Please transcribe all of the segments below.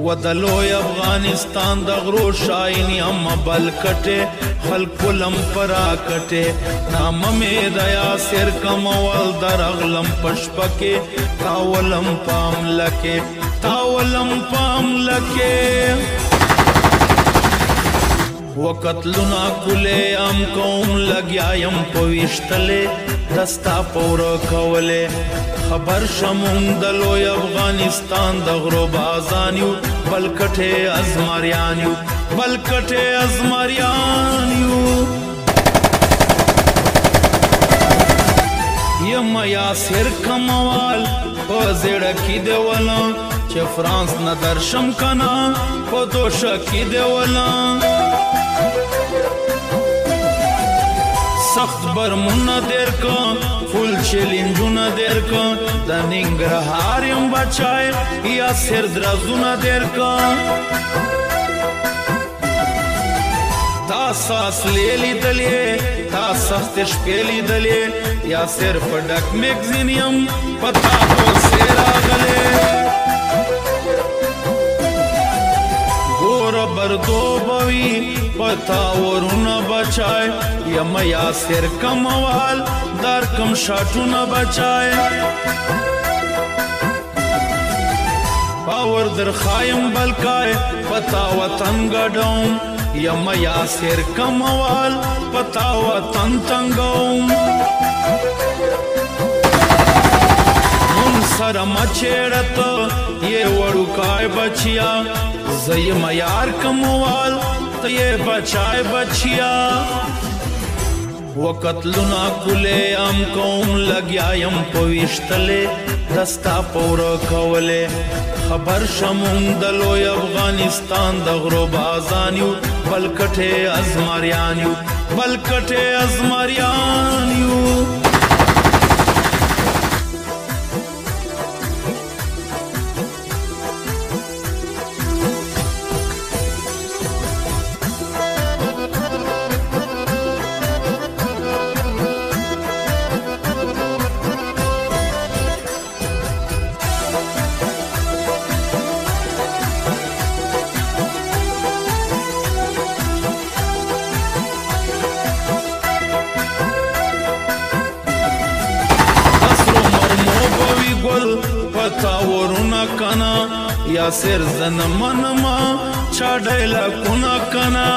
ودلوی افغانستان د غرو شاینی اما بلکټه خلق لم پرا کټه نام می د یاسر کمول درغلم پشپکه تاولم پام لکه وقتلنا کله ام قوم لګیایم پويشتله دستا پور کوله خبر شمون د لوی افغانستان د غرو بازانیو بلکټه ازماریانیو یم یاسر کموال په زړه کې دیولا چې فرانس نه درشم کنا په دوشه کې دیولا سخت برمونه دیر کا فل چیلنجونه دیر کا د ننګرهار یم بچای یا سر درازونه دیر کا تا ساس لیلی دلیه تا سخت شپیلی دلیه یا سر پډک میگزین یم پتا ټول سیرا غله ګور بردو بوي پتا ورونه بچای یم یاسر کموال در کم شاټونه بچای باور در خایم بلکای پتا وطن ګډوم یم یاسر کموال پتا وطن تنګوم من سره مچېړت یہ وړوکای بچیا زیم یار کموال ته یې بچای بچیا وقتلنا کله ام قوم لګیایم پويشتله دستا پور کوله خبر شمون د لوی افغانستان د غرو بازانیو بلکټه ازماریانیو پتاورونه کنا یاسر زنمنما چاډایلا کنا کنا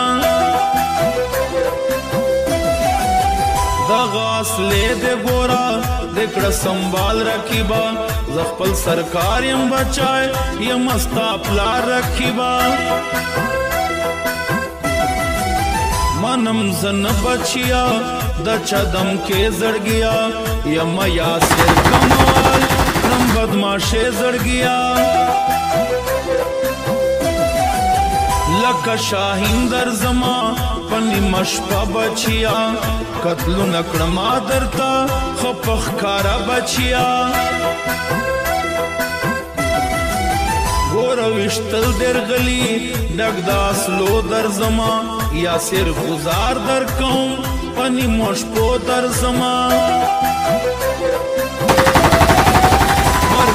دغاس لید ګورا دکړه سنبال رکیبا زخپل سرکار یم بچای یم استاپلا رکیبا منم زن بچیا د چدم کې زړګیا یم یاسر کمال بدماشه زړګیا لکه شاهین در زما پنی مشپا بچیا قتل نکړما درتا خپخ کارا بچیا ګور وشتل درغلی دغداس لو در زما یا سر گزار در کوم پنی مشپو در زما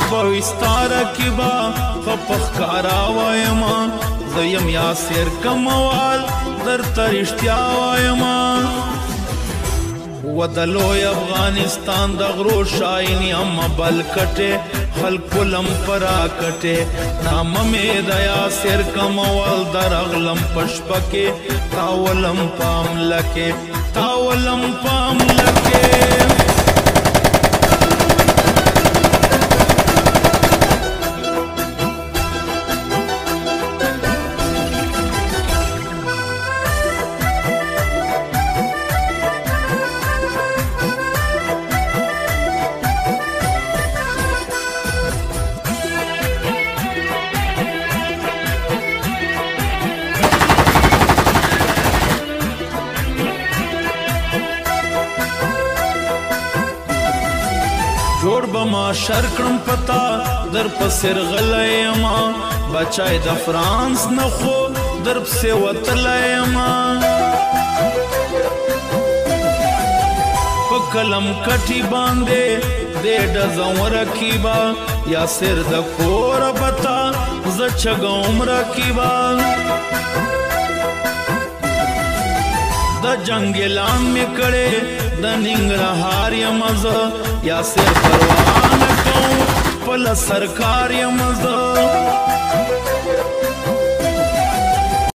پوستارا کبا خپخ کارا وایما زیم یاسر کموال در ترشتیا وایما ودلوی افغانستان د غرو شاینی اما بلکټه خلق لم پرا کټه نام می د یاسر کموال درغلم پشپکه تاولم پام لکه جوړ بما شرکړم پتا در پسر غلیما بچای د فرانس نه خو در پسې وتلیما په کلم کټي باندې د درې ډزم رکیبا یا سر د کور بتا ز چګوم رکیبا د جنگ اعلان می کړي د ننګرهار یمز یا سر پروان کوم پل سرکار یمز